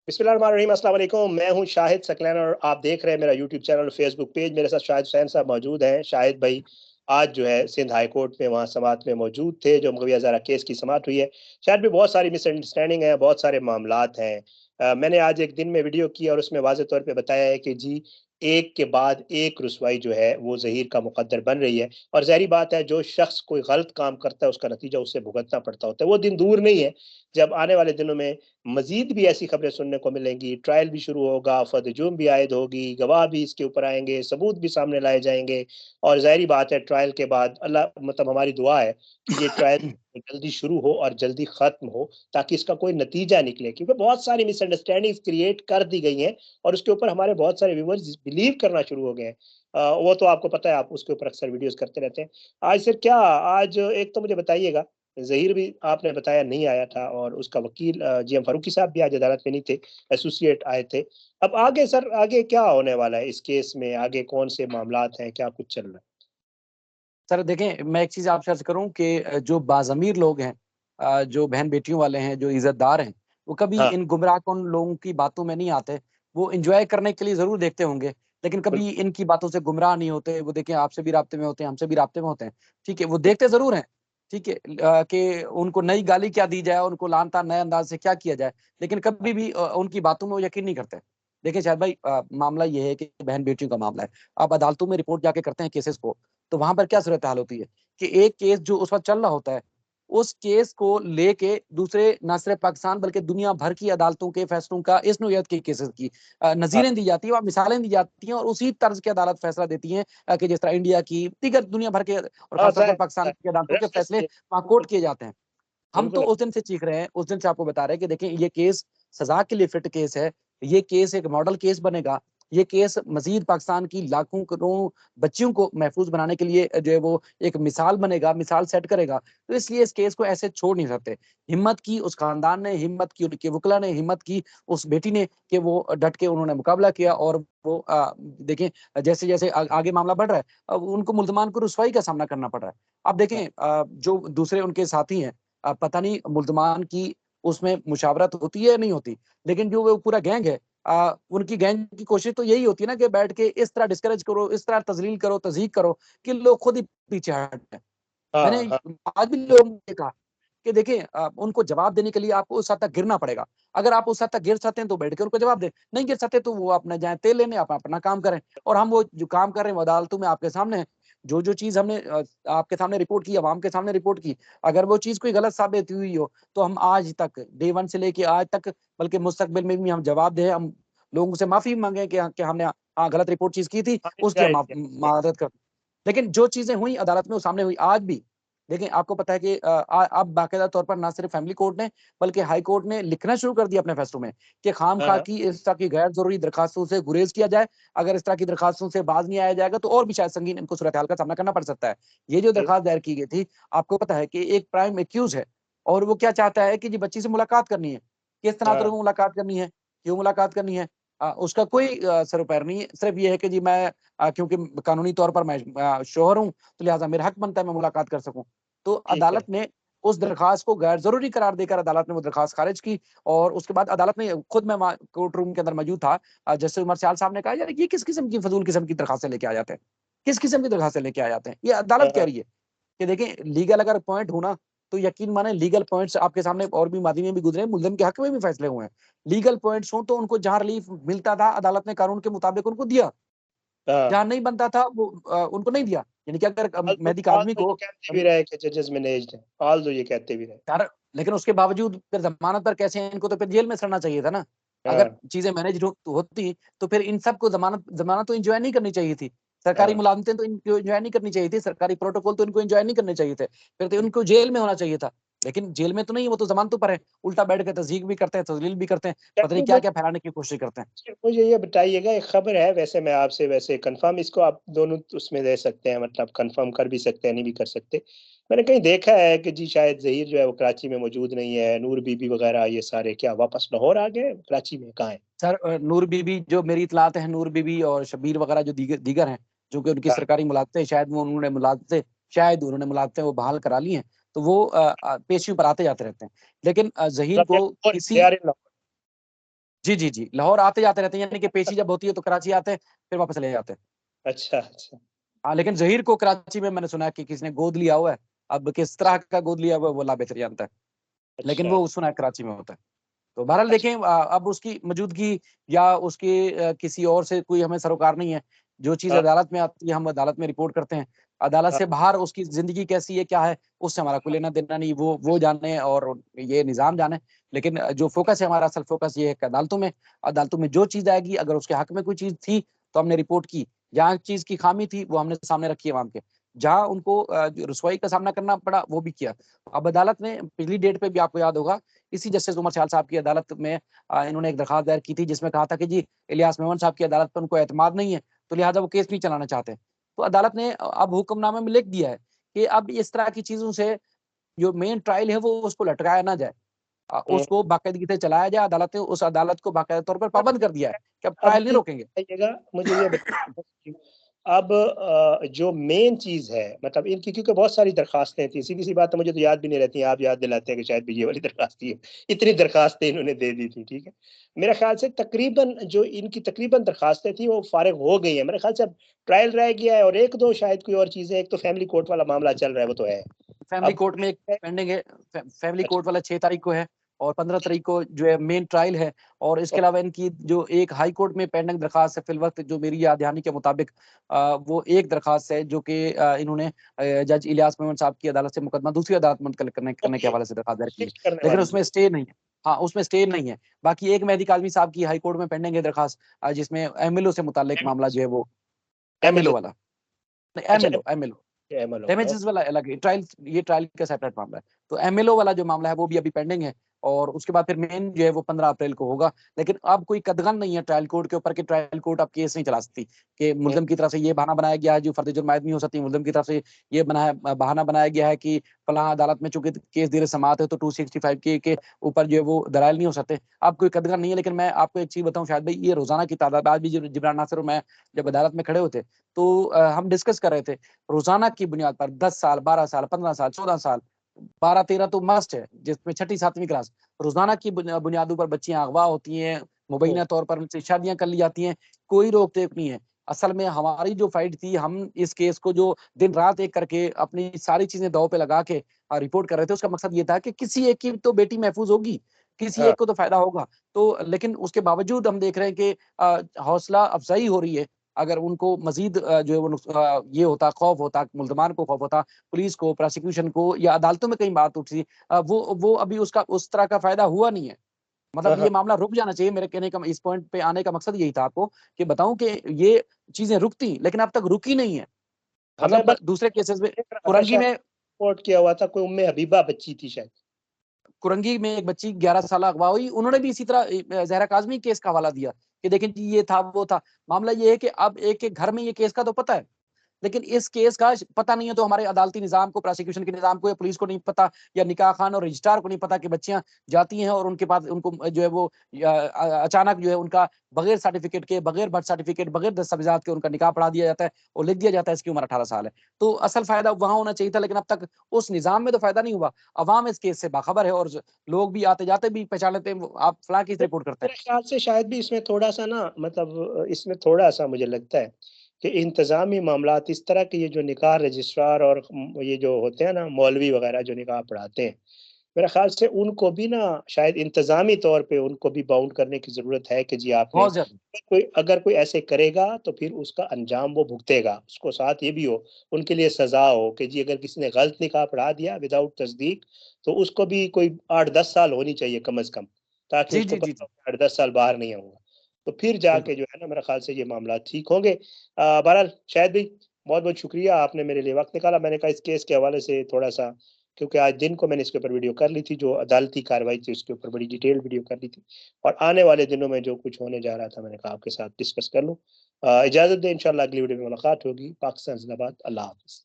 बिस्मिल्लाहिर्रहमानिर्रहीम, अस्सलाम वालेकुम। मैं हूँ शाहिद सकलैन और आप देख रहे हैं मेरा यूट्यूब चैनल और फेसबुक पेज। मेरे साथ शाहिद हुसैन साहब मौजूद हैं। शाहिद भाई आज जो है सिंध हाई कोर्ट में वहाँ समाअत में मौजूद थे, जो मगवी हज़ारा केस की समाअत हुई है। शायद भी बहुत सारी मिसअंडरस्टैंडिंग है, बहुत सारे मामलात हैं। मैंने आज एक दिन में वीडियो की और उसमें वाज़ेह तौर पे बताया है कि जी, एक के बाद एक रुसवाई जो है वो ज़हीर का मुक़द्दर बन रही है और ज़ाहिर बात है, जो शख्स कोई गलत काम करता है उसका नतीजा उसे भुगतना पड़ता होता है। वो दिन दूर नहीं है जब आने वाले दिनों में मज़ीद भी ऐसी खबरें सुनने को मिलेंगी, ट्रायल भी शुरू होगा, फ़र्द-ए-जुर्म भी आयद होगी, गवाह भी इसके ऊपर आएँगे, सबूत भी सामने लाए जाएँगे और ज़ाहिर-सी बात है, ट्रायल के बाद अल्लाह मतलब हमारी दुआ है कि ये ट्रायल जल्दी शुरू हो और जल्दी ख़त्म हो, ताकि इसका कोई नतीजा निकले, क्योंकि बहुत सारी मिसअंडरस्टैंडिंग्स क्रिएट कर दी गई हैं और उसके ऊपर हमारे बहुत सारे व्यूअर्स बिलीव करना शुरू हो गए हैं। वो तो आपको पता है, आप उसके ऊपर अक्सर वीडियोज़ करते रहते हैं। आज फिर क्या आज एक तो मुझे बताइएगा, ज़हीर भी आपने बताया नहीं आया था और उसका वकील जीएम फारूकी साहब भी आज अदालत में नहीं थे, एसोसिएट आए थे। अब आगे सर, आगे क्या होने वाला है इस केस में? आगे कौन से मामलात हैं? क्या कुछ चल रहा है? सर देखें, मैं एक चीज़ आपसे अर्ज़ करूँ कि जो बाज़मीर लोग हैं, जो बहन-बेटियों वाले हैं, जो इज़्ज़तदार हैं, वो कभी हाँ, इन गुमराहकुन लोगों की बातों में नहीं आते। वो एन्जॉय करने के लिए ज़रूर देखते होंगे, लेकिन कभी बिल्कुल। इनकी बातों से गुमराह नहीं होते। वो देखें, आपसे भी राब्ते में होते हैं, हमसे भी राब्ते में होते हैं, ठीक है? वो देखते ज़रूर हैं, ठीक है? कि उनको नई गाली क्या दी जाए, उनको लान-तान नए अंदाज़ से क्या किया जाए, लेकिन कभी भी उनकी बातों में वो यकीन नहीं करते। देखिए शायद भाई, मामला ये है कि बहन-बेटियों का मामला है। आप अदालतों में रिपोर्ट जाके करते हैं केसेज़ को, तो वहाँ पर क्या सूरत-हाल होती है कि एक केस जो उस वक़्त चल रहा होता है, उस केस को लेके दूसरे ना सिर्फ़ पाकिस्तान बल्कि दुनिया भर की अदालतों के फैसलों का, इस नौइयत के केसेज़ की हाँ, नज़ीरें दी जाती हैं और मिसालें दी जाती हैं और उसी तर्ज की अदालत फैसला देती हैं कि जिस तरह इंडिया की, दीगर दुनिया भर के और हाँ, ख़ास तौर पर पाकिस्तान की अदालतों के रेफरेंस फैसले ये वहाँ कोट बिल्कुल, किए जाते हैं। हम तो बिल्कुल। उस दिन से सीख रहे हैं, उस दिन से आपको बता रहे हैं कि देखिए ये केस सज़ा के लिए फिट केस है। ये केस एक मॉडल केस बनेगा। ये केस मज़ीद पाकिस्तान की लाखों करोड़ों बच्चियों को महफूज़ बनाने के लिए जो है वो एक मिसाल बनेगा, मिसाल सेट करेगा। तो इसलिए इस केस को ऐसे छोड़ नहीं सकते। हिम्मत की उस खानदान ने, हिम्मत की उनके वकील ने, हिम्मत की उस बेटी ने कि वो डट के उन्होंने मुकाबला किया और वो देखें जैसे-जैसे आगे मामला बढ़ रहा है, अब उनको मुल्ज़मान को रुसवाई का सामना करना पड़ रहा है। अब देखें, जो दूसरे उनके साथी हैं, पता नहीं मुल्ज़मान की उसमें मुशावरत होती है या नहीं होती, लेकिन जो वो पूरा गैंग है, उनकी गैंग की कोशिश तो यही होती है ना कि बैठ के इस तरह डिस्करेज करो, इस तरह तज़लील करो, तज़यीक़ करो कि लोग खुद ही पीछे हट जाएँ। हाँ, मैंने हाँ, आज भी लोगों को देखा कि देखिए, उनको जवाब देने के लिए आपको उस हद तक गिरना पड़ेगा। अगर आप उस हद तक गिर सकते हैं तो बैठ के उनको जवाब दें, नहीं गिर सकते तो वो अपना जाएँ तेल लेने, आप अपना काम करें और हम वो जो काम कर रहे हैं वो अदालतों में आपके सामने है। जो-जो चीज़ हमने आपके सामने रिपोर्ट की, अवाम के सामने रिपोर्ट की, अगर वो चीज़ कोई गलत साबित हुई हो, तो हम आज तक डे 1 से लेके आज तक, बल्कि मुस्तकबिल में भी हम जवाब दें, हम लोगों से माफ़ी माँगे कि हमने गलत रिपोर्ट चीज़ की थी, हाँ, उसकी हम माज़रत कर। लेकिन जो चीज़ें हुई अदालत में वो सामने हुई आज भी। देखिए, आपको पता है कि अब बाकायदा तौर पर ना सिर्फ़ फैमिली कोर्ट ने, बल्कि हाई कोर्ट ने लिखना शुरू कर दिया अपने फैसलों में कि हाँ, खामखा हाँ, की इस तरह की गैर ज़रूरी दरख़ास्तों से गुरेज़ किया जाए। अगर इस तरह की दरख़ास्तों से बाज़ नहीं आया जाएगा तो और भी शायद संगीन इनको सूरत-हाल का सामना करना पड़ सकता है। ये जो बिल्कुल, दरख़्वास्त दायर की गई थी, आपको पता है कि एक प्राइम एक्यूज़ है और वो क्या चाहता है कि जी बच्ची से मुलाकात करनी है। किस तनातुर हाँ, में मुलाकात करनी है, क्यों मुलाकात करनी है? उसका कोई सर-पैर नहीं है। सिर्फ़ ये है कि जी मैं क्योंकि कानूनी तौर पर मैं शौहर हूँ, तो लिहाज़ा मेरा हक बनता है मैं मुलाकात कर सकूँ। तो ठीक है। अदालत ने उस दरख़्वास्त को गैर ज़रूरी करार देकर अदालत ने वो दरख़्वास्त ख़ारिज की और उसके बाद अदालत ने खुद मैं वहाँ कोर्ट रूम के अंदर मौजूद था। जस्टिस उमर सयाल साहब ने कहा, "यार ये किस किस्म की फ़ज़ूल किस्म की दरख़्वास्तें लेके आ जाते हैं? किस किस्म की दरख़्वास्तें लेके आ जाते हैं?" ये हाँ, अदालत कह हाँ, रही है कि देखें, लीगल अगर पॉइंट हो ना, तो यकीन मानें लीगल पॉइंट्स आपके सामने और भी मादी में भी गुज़रे हैं, मुल्ज़िम के हक़ में भी फ़ैसले हुए हैं। लीगल पॉइंट्स हों तो उनको जहाँ रिलीफ़ मिलता था, अदालत ने कानून के मुताबिक उनको दिया। हाँ। जहाँ नहीं बनता था वो उनको नहीं दिया। यानी कि अगर ऑल्दो मेहदी काज़मी ऑल्दो को वो कहते भी रहे कि जजेस मैनेज्ड हैं, ऑल्दो ये कहते भी रहे। यार, लेकिन उसके बावजूद फिर ज़मानत पर कैसे हैं? इनको तो फिर जेल में सड़ना चाहिए था ना। अगर हाँ, चीज़ें मैनेज्ड होती तो फिर इन सबको ज़मानत ज़मानत तो एन्जॉय नहीं करनी चाहिए थी। सरकारी हाँ। मुलाज़मतें तो इनको एन्जॉय नहीं करनी चाहिए थी, सरकारी प्रोटोकॉल तो इनको एन्जॉय नहीं करने चाहिए थे। फिर तो इनको जेल में होना चाहिए था। लेकिन जेल में तो नहीं, वो तो ज़मानतों पर है। उल्टा बैठ के तज़हीक भी करते हैं, तज़लील भी करते हैं, पता नहीं टेक्निकल क्या-क्या फैलाने की कोशिश करते हैं। मुझे ये बताइएगा, एक खबर है, वैसे मैं आपसे वैसे कन्फर्म इसको आप दोनों उसमें दे सकते हैं, मतलब कन्फर्म कर भी सकते हैं, नहीं भी कर सकते। मैंने कहीं देखा है कि जी शायद ज़हीर जो है वो कराची में मौजूद नहीं है, नूर बीबी वग़ैरह ये सारे क्या वापस लाहौर आ गए? कराची में कहाँ हैं? सर, नूर बीबी जो मेरी इत्तलात है, नूर बीबी और शब्बीर वगैरह जो दीगर दीगर हैं, जो कि उनकी हाँ, सरकारी मुलाज़मतें शायद उन्होंने मुलाज़मतें वो बहाल करा ली हैं, तो वो पेशियों पर आते-जाते रहते हैं। लेकिन ज़हीर मतलब को दे किसी आर इन लाहौर। जी, जी, जी। लाहौर आते-जाते रहते हैं, यानी कि पेशी जब होती है तो कराची आते हैं, फिर वापस चले जाते हैं। अच्छा, अच्छा, हाँ, लेकिन ज़हीर को कराची में मैंने सुना है कि किसी ने गोद लिया हुआ है। अब किस तरह का गोद लिया हुआ है वो अल्लाह बेहतर जानता है। लेकिन अच्छा, वो सुना है कराची में होता है। तो बहरहाल अच्छा। देखें अब उसकी मौजूदगी या उसके किसी और से कोई हमें सरोकार नहीं है। जो चीज़ हाँ, अदालत में आती है, हम अदालत में रिपोर्ट करते हैं। अदालत हाँ, से बाहर उसकी ज़िंदगी कैसी है, क्या है, उससे हमारा कोई लेना-देना नहीं। वो जाने और ये निज़ाम जाने। लेकिन जो फ़ोकस है हमारा, असल फ़ोकस ये है कि अदालतों में जो चीज़ आएगी, अगर उसके हक में कोई चीज़ थी, तो हमने रिपोर्ट की। जहाँ चीज़ की खामी थी, वो हमने सामने रखी अवाम के। जहाँ उनको जो रुसवाई का सामना करना पड़ा, वो भी किया। अब अदालत ने पिछली डेट पे भी आपको याद होगा, इसी जस्टिस उमर सयाल साहब की अदालत में इन्होंने एक दरखास्त दायर की थी जिसमें कहा था कि जी इलियास मेमन साहब की अदालत पर उनको एतमाद नहीं है, तो लिहाजा वो केस नहीं चलाना चाहते। तो अदालत ने अब हुक्मनामे में लिख दिया है कि अब इस तरह की चीज़ों से जो मेन ट्रायल है वो उसको लटकाया ना जाए। हुँ। उसको बाकायदगी से चलाया जाए। अदालत ने उस अदालत को बाकायदा तौर पर पाबंद कर दिया है कि अब अब ट्रायल नहीं ये रोकेंगे। बताइएगा, मुझे ये बताइए, अब जो मेन चीज़ है, मतलब इनकी क्योंकि बहुत सारी दरखास्तें थी, सीधी-सी बात है, मुझे तो याद भी नहीं रहती हैं, आप याद दिलाते हैं कि शायद ये वाली दरखास्त थी। इतनी दरखास्तें इन्होंने दे दी थी, ठीक है? मेरे ख़्याल से तकरीबन जो इनकी तकरीबन दरखास्तें थी वो फ़ारिग हो गई हैं। मेरे ख़्याल से अब ट्रायल रह गया है और 1-2 शायद कोई और चीज़ें, एक तो फैमिली कोर्ट वाला मामला चल रहा है, वो तो है। फैमिली अब कोर्ट में एक पेंडिंग है। फैमिली अच्छा, कोर्ट वाला 6 तारीख को है और 15 तारीख को जो है मेन ट्रायल है। और इसके अलावा इनकी जो एक हाई कोर्ट में पेंडिंग दरखास्त है फिलवक्त, जो मेरी याद दहानी के मुताबिक वो एक दरखास्त है जो कि इन्होंने जज इलियास मेमन साहब की अदालत से मुकदमा दूसरी अदालत मुंतकिल करने करने के ओके, हवाले से दरखास्त दायर की है। शिफ्ट करने लेकिन वाली जो उसमें स्टे नहीं है। हाँ, उसमें स्टे नहीं है। बाकी एक मेहदी काज़मी साहब की हाई कोर्ट में पेंडिंग है दरखास्त, जिसमें एमएलओ से मुताल्लिक है, मामला जो है वो डैमेज एमएलओ हो, वाला, नहीं अच्छा, एमएलओ एमएलओ एमएलओ वाला, डैमेजेस वाला अलग है, ये ट्रायल का सेपरेट मामला है। तो एमएलओ वाला जो मामला है वो भी अभी पेंडिंग है और उसके बाद फिर मेन जो है वो 15 अप्रैल को होगा। लेकिन अब कोई कदगन नहीं है ट्रायल कोर्ट के ऊपर कि ट्रायल कोर्ट अब केस नहीं चला सकती कि हुँ, मुल्ज़िम की तरफ से ये बहाना बनाया गया है जो फर्द जुर्म आयद नहीं हो सकती। मुल्ज़िम की तरफ से ये बहाना बनाया गया है कि फलाँ अदालत में चूँकि केस देर समाअत है तो 265 के ऊपर जो है वो दलाइल नहीं हो सकते। अब कोई कदगन नहीं है। लेकिन मैं आपको एक चीज़ बताऊँ शायद भाई, ये रोज़ाना की तादाद, आज भी जिब्रान नासिर और मैं जब अदालत में खड़े होते तो हम डिस्कस कर रहे थे रोज़ाना की बुनियाद पर 10 साल, 12 साल, 15 साल, 14 साल, 12-13 तो मस्ट है, जिसमें छठी 7वीं क्लास। रोज़ाना की बुनियादों पर बच्चियाँ अगवा होती हैं, हुँ, मुबैना तौर पर उनसे शादियाँ कर ली जाती हैं, कोई रोक-टोक नहीं है। असल में हमारी जो फाइट थी, हम इस केस को जो दिन-रात एक करके अपनी सारी चीज़ें दाँव पे लगा के रिपोर्ट कर रहे थे, उसका मकसद ये था कि किसी एक की तो बेटी महफूज़ होगी, किसी हाँ, एक को तो फ़ायदा होगा। तो लेकिन उसके बावजूद हम देख रहे हैं कि हौसला अफ़ज़ाई हो रही है। अगर उनको मज़ीद जो है वो ये होता, खौफ होता, मुल्ज़मान को खौफ होता, पुलिस को, प्रोसिक्यूशन को या अदालतों में कहीं बात उठती, वो अभी उसका उस तरह का फ़ायदा हुआ नहीं है। हाँ, मतलब हाँ। ये मामला रुक जाना चाहिए। मेरे कहने का इस पॉइंट पे आने का मकसद यही था आपको कि बताऊँ कि ये चीज़ें रुकती, लेकिन अब तक रुकी नहीं है। हमें मतलब बस दूसरे केसेज़ में देख रहा था कुरंगी शायद में रिपोर्ट किया हुआ था, कोई उम्मे हबीबा बच्ची थी शायद। कुरंगी में एक बच्ची 11 साल अगवा हुई, उन्होंने भी इसी तरह ज़हरा काज़मी केस का हवाला दिया कि देखिए जी ये था, वो था। मामला ये है कि अब एक-एक घर में ये केस का तो पता है। लेकिन इस केस का पता नहीं है तो हमारे अदालती निज़ाम को, प्रोसिक्यूशन के निज़ाम को या पुलिस को नहीं पता या निकाह खान और रजिस्ट्रार को नहीं पता कि बच्चियाँ जाती हैं और उनके पास उनको जो है वो अचानक जो है उनका बगैर सर्टिफ़िकेट के, बगैर बर्थ सर्टिफ़िकेट, बगैर दस्तावेज़ात के उनका निकाह पढ़ा दिया जाता है और लिख दिया जाता है इसकी उम्र 18 साल है। तो असल फ़ायदा वहाँ होना चाहिए था, लेकिन अब तक उस निज़ाम में तो फ़ायदा नहीं हुआ। अवाम इस केस से बाखबर है और लोग भी आते-जाते भी पहचान लेते हैं, आप फलाँ केस रिपोर्ट करते हैं। मेरे ख्याल से शायद भी इसमें थोड़ा-सा ना, मतलब इसमें थोड़ा-सा मुझे लगता है कि इंतज़ामी मामलात, इस तरह के ये जो निकाह रजिस्ट्रार और ये जो होते हैं ना मौलवी वगैरह जो निकाह पढ़ाते हैं, मेरे ख़्याल से उनको भी ना शायद इंतज़ामी तौर पे उनको भी बाउंड करने की ज़रूरत है कि जी आपने बहुत ज़्यादा। अगर कोई ऐसे करेगा तो फिर उसका अंजाम वो भुगतेगा। उसको साथ ये भी हो, उनके लिए सज़ा हो कि जी अगर किसी ने गलत निकाह पढ़ा दिया विदाउट तस्दीक, तो उसको भी कोई 8-10 साल होनी चाहिए कम से कम, ताकि जी, उसको जी, जी, पता जी। हो कि 8-10 साल बाहर नहीं आऊँगा। तो फिर बिल्कुल। जाके जो है ना, मेरे ख़्याल से ये मामला ठीक होंगे। बहरहाल शायद भी बहुत-बहुत शुक्रिया, आपने मेरे लिए वक़्त निकाला। मैंने कहा इस केस के हवाले से थोड़ा-सा, क्योंकि आज दिन को मैंने इसके ऊपर वीडियो कर ली थी, जो अदालती कार्रवाई थी उसके ऊपर बड़ी डिटेल वीडियो कर ली थी, और आने वाले दिनों में जो कुछ होने जा रहा था मैंने कहा आपके साथ डिस्कस कर लूँ। इजाज़त दें, इंशाअल्लाह अगली वीडियो में मुलाकात होगी। पाकिस्तान ज़िंदाबाद। अल्लाह हाफ़िज़।